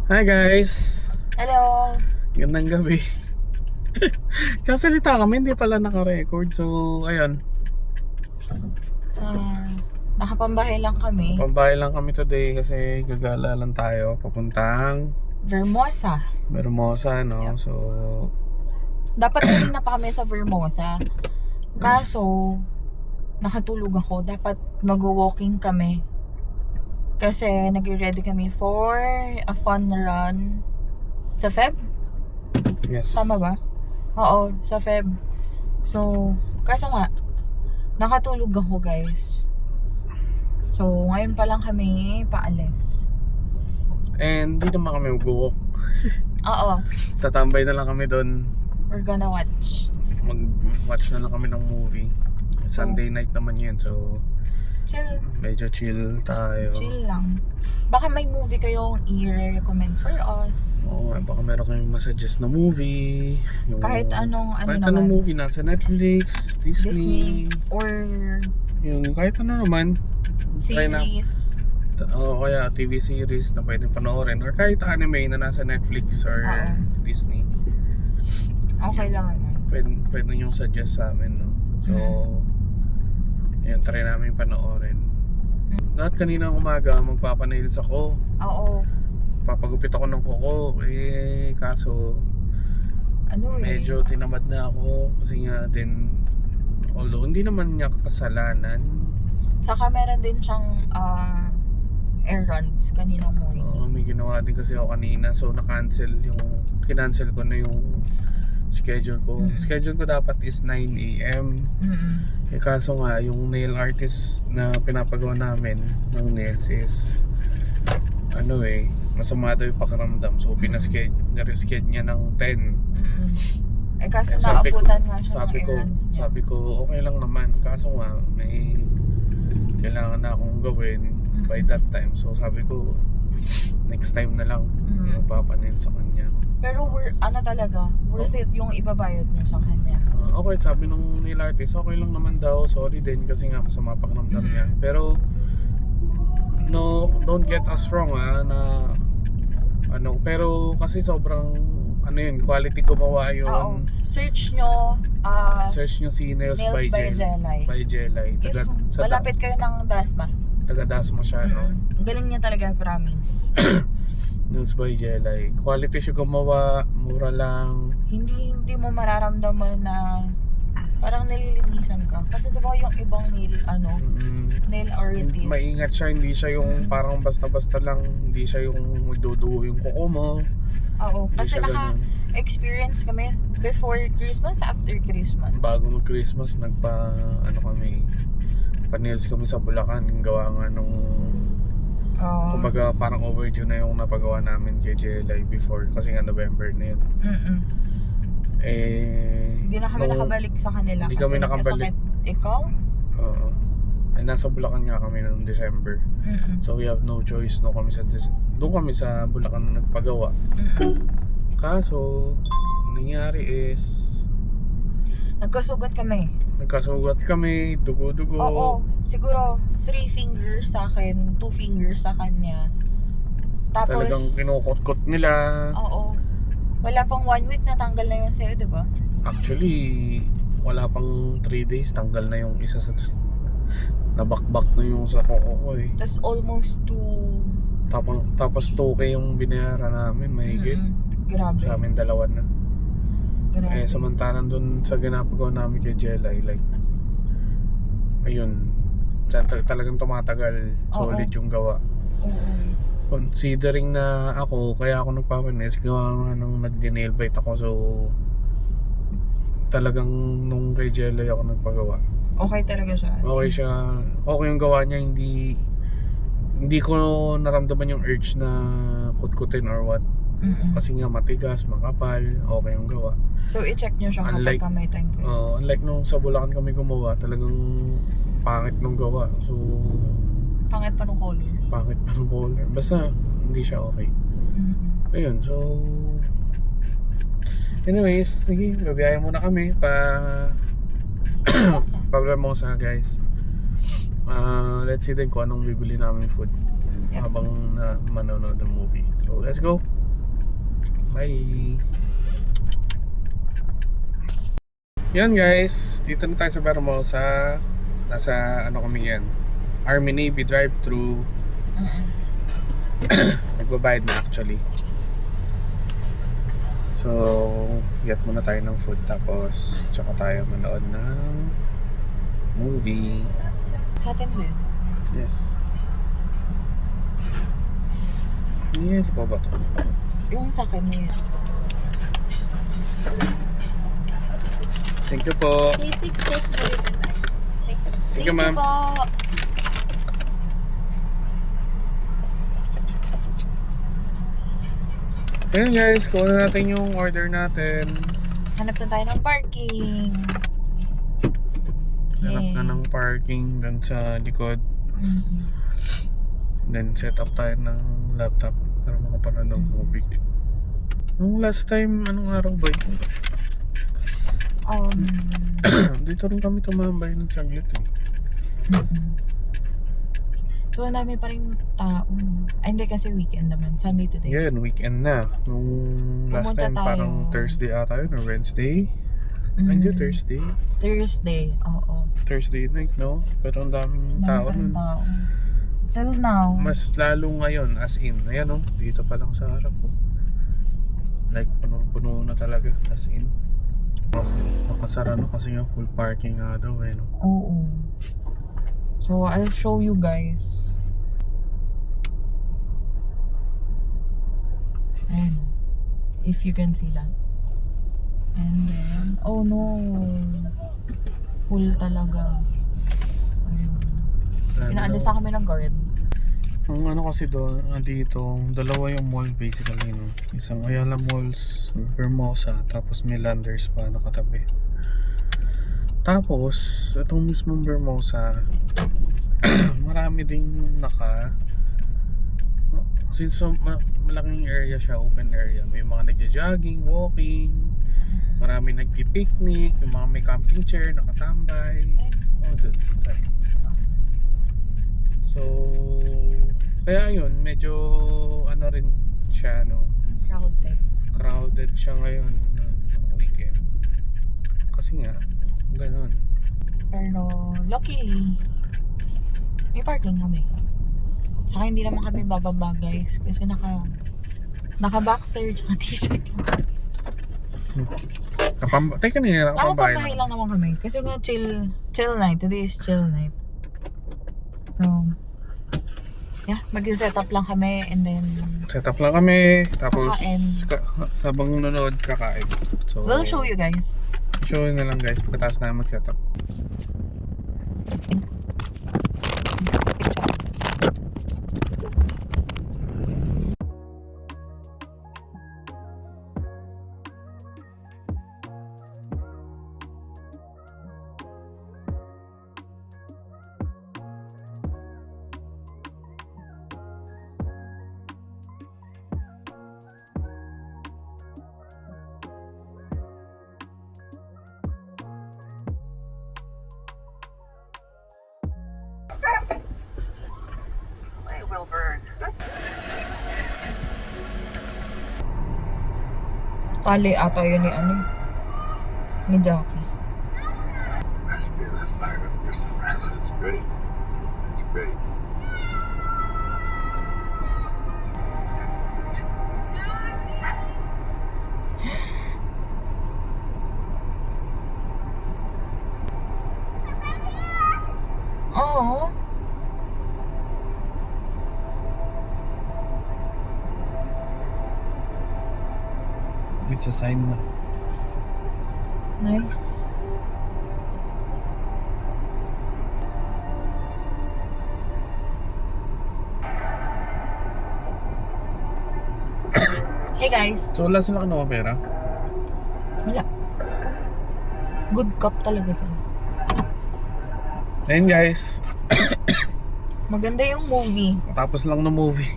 Hi guys! Hello! Gandang gabi. Kasalita kami, hindi pala naka-record. So, ayun. Nakapambahay lang kami. Pambahay lang kami today kasi gagala lang tayo. Papuntang Vermosa. Hermosa, no? Yep. So, Dapat kanina pa kami sa Vermosa. Kaso, nakatulog ako. Dapat mag-walking kami. Kasi nag-ready kami for a fun run. Sa Feb? yes. Tama ba? Oo, sa Feb. So, kaso nga, nakatulog ako guys. So, ngayon pa lang kami paalis. And di naman kami mag-walk. Oo, Tatambay na lang kami doon. we're gonna watch. Mag-watch na lang kami ng movie. Sunday night naman yun. So, Chill. medyo chill tayo. Chill lang. Baka may movie kayong i-recommend for us. Oo, baka meron kayong masuggest na movie. Yung, Kahit anong kahit naman. anong movie nasa Netflix, Disney. Or Yung kahit ano naman. Try na. series. O kaya TV series na pwedeng panoorin. Or kahit anime na nasa Netflix or Disney. Okay lang ano. Pwede nyo suggest sa amin, no? So, yan, try namin panoorin. Lahat kaninang umaga, magpapanails ako. Oo. Papagupit ako ng kuko. Kaso, Ano medyo tinamad na ako. Kasi nga din, although hindi naman niya kasalanan. Saka meron din siyang errands kaninang morning. May ginawa din kasi ako kanina. So, kinancel ko na yung schedule ko. Schedule ko dapat is 9 AM. Kaso nga, yung nail artist na pinapagawa namin ng nails is masama daw yung pakiramdam. So, reschedule niya ng 10. Kaso Sabi ko- naabutan nga siya ng Sabi ko, errands niya. sabi ko, okay lang naman. Kaso nga, may kailangan na akong gawin by that time. So, sabi ko, next time na lang magpapanail sa kanya. Pero worth it yung ibabayad niyo sa kanya. Okay, sabi nung nail artist, okay lang naman daw. Sorry din kasi nga masama pakiramdam niya. Pero no, don't get us wrong pero kasi sobrang quality gumawa Oo. yun. Search nyo Search nyo si Nails by Jelay. by Jelay. If malapit kayo ng Dasma. Taga Dasma siya, no? Ang galing niya talaga, promise. Nails by Jelay. Quality siya gumawa, mura lang. Hindi mo mararamdaman na parang nalilinisan ka. Kasi diba yung ibang nail artist. Maingat siya, hindi siya yung parang basta-basta lang, hindi siya yung magduduho yung kuko mo. Oo, Hindi kasi siya ganun. naka-experience kami before Christmas, after Christmas. Bago mag-Christmas, pa-nails kami sa Bulacan. Gawa nga nung, kumbaga parang overdue na yung napagawa namin kay JLI before. Kasi nga November na yun. Hindi na kami nakabalik sa kanila. Hindi kasi kami nakabalik. nagkasakit. Ikaw? Oo. Nasa Bulacan nga kami noong December. So we have no choice. Doon kami sa Bulacan nagpagawa. Kaso, nangyari is Nagkasugat kami. Dugo-dugo. Oo, siguro 3 fingers sa akin, 2 fingers sa kanya. Tapos, Talagang kinukot-kot nila. oo. Wala pang 1 week natanggal na yun sa'yo, di ba? Actually, wala pang 3 days. Tanggal na yung isa sa... Nabakbak na yung sa kuko ko eh. Tapos almost 2... Tapos 2K yung binayaran namin. Mahigit. Grabe. Sa amin dalawa na. Grabe. Samantalang dun sa ginapagawa namin kay Jelay, like, ayun, talagang tumatagal, solid yung gawa. Oo. Considering na kaya ako nagpapanis, gawa nga nung nag-nail bite ako, so, talagang nung kay Jelay ako nagpagawa. Okay talaga siya. Okay siya, okay yung gawa niya, hindi ko naramdaman yung urge na kutkutin or what. Kasi nga matigas, makapal, okay yung gawa. So, i-check nyo siya kapag may time po. Unlike nung sa Bulacan kami gumawa, talagang pangit nung gawa. So, Pangit pa nung color. Basta, hindi siya okay. Ayun, so... Anyways, sige, babiyahe muna kami pa Vermosa, guys. Let's see din kung anong bibili namin food. habang manonood ng movie. So, let's go! Bye! Yan guys, dito na tayo sa Vermosa. Nasa ano kami yan, Army Navy drive-thru. Nagbabayad na actually. So, get muna tayo ng food tapos tsaka tayo manood ng movie. Sa atin din. Yes. Niyelo pa ba ito? Yung sa akin na yun. Thank you po. K6 cake Napolitan rice. Thank you. Thank you ma'am. po. Ayan guys, kuha na natin yung order natin. Hanap na tayo ng parking. Hanap na Yay. ng parking dun sa likod. Then set up tayo ng laptop para makapanood ng movie. Nung last time, anong araw ba yun? Dito rin kami tumambay ng saglit eh. So, ang dami pa rin tao. Ay, hindi kasi weekend naman. Sunday today. Yan, weekend na. Nung last Pumunta time, tayo. parang Thursday ata yun or Wednesday. Hindi, Thursday. Thursday, oo. Thursday night, no? Pero ang daming tao nun. Tao. Till now. Mas lalo ngayon, as in, ayan o, dito pa lang sa harap ko. Like, punong-puno na talaga, as in. Kasi, nakasara na kasi yung full parking nga daw eh, no? Oo. So, I'll show you guys. Ayan. If you can see that. And then, oh no. Full talaga. Ayun. Inaalis na kami ng guard. Ang ano kasi doon, dito, dalawa yung mall basically, no? Isang Ayala Malls, Vermosa, tapos may Landers pa nakatabi. Tapos, itong mismong Vermosa, marami ding since malaking area siya, open area, may mga nagja-jogging, walking, marami nagpi-picnic, yung mga may camping chair, nakatambay. Oh, good. Okay. So, kaya yun, medyo ano rin siya, no? Crowded. Crowded siya ngayon ng weekend. Kasi nga, ganun. Pero, luckily, may parking kami. Saka hindi naman kami bababa guys. Kasi naka-boxer tsaka t-shirt lang. Teka na, nakapambahay Nakapambahay lang naman kami. Kasi nga chill night. Today is chill night. So, yeah, mag-set up lang kami and then Set up lang kami, tapos Kakain. habang nanonood, kakain. So, we'll show you guys. show na lang guys pagkatapos na mag-set up. Tali ata yun ni ni Jackie. Must be that fire up your sunrise. It's great. It's great. Oo. It's a sign na. Nice. Hey guys. So wala sila kinuha pera? Wala. Good cup talaga sila. Ayun guys, Maganda yung movie. tapos lang ng movie.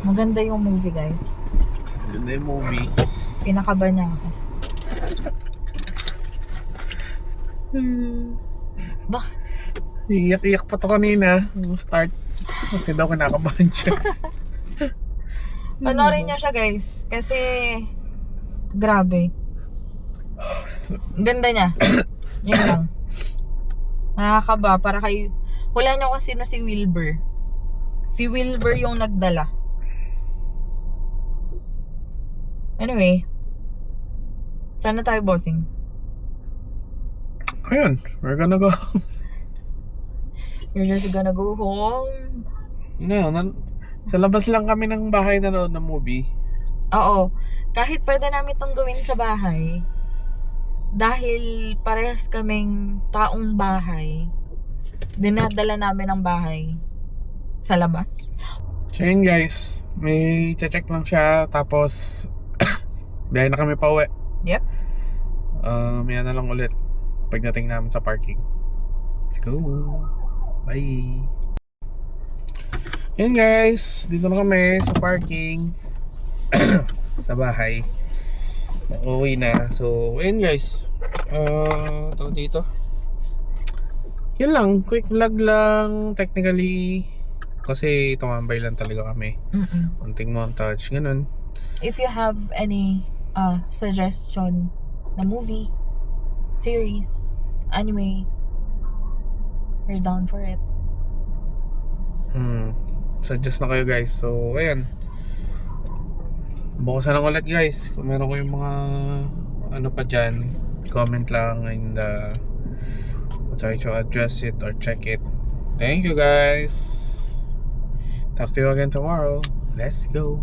Maganda yung movie guys. Ganda yung movie. Pinakaba niya ako. Ba? Iyak-iyak pa to kanina. Nung start. Kasi daw kinakabahan siya. Panoorin niyo siya guys. Kasi, grabe. Ganda niya. Yun lang. Nakakaba. Para kayo, wala niyo kung sino si Wilbur. Si Wilbur yung nagdala. Anyway. Sana tayo, bossing. Ayun, we're gonna go. You're just gonna go home. No, sa labas lang kami ng bahay nanood ng movie. Oo. Kahit pwede namin itong gawin sa bahay, dahil parehas kaming taong bahay, dinadala namin ang bahay sa labas. So yun guys, may check lang siya. Tapos, biyahe na kami pa uwi. Yep. Yan na lang ulit pagdating namin sa parking. Let's go. Bye. Yan guys, dito na kami sa parking. Sa bahay. Uuwi na. So, yan guys. Ito dito. Yan lang, quick vlog lang technically. Kasi tumambay lang talaga kami. Konting montage, ganun. If you have any suggestion na movie, series, anime, we're down for it. Suggest na kayo guys. So, ayan. Bukasan lang ulit guys. Kung meron kayong mga ano pa dyan, comment lang and I'll try to address it or check it. Thank you guys. Talk to you again tomorrow. Let's go.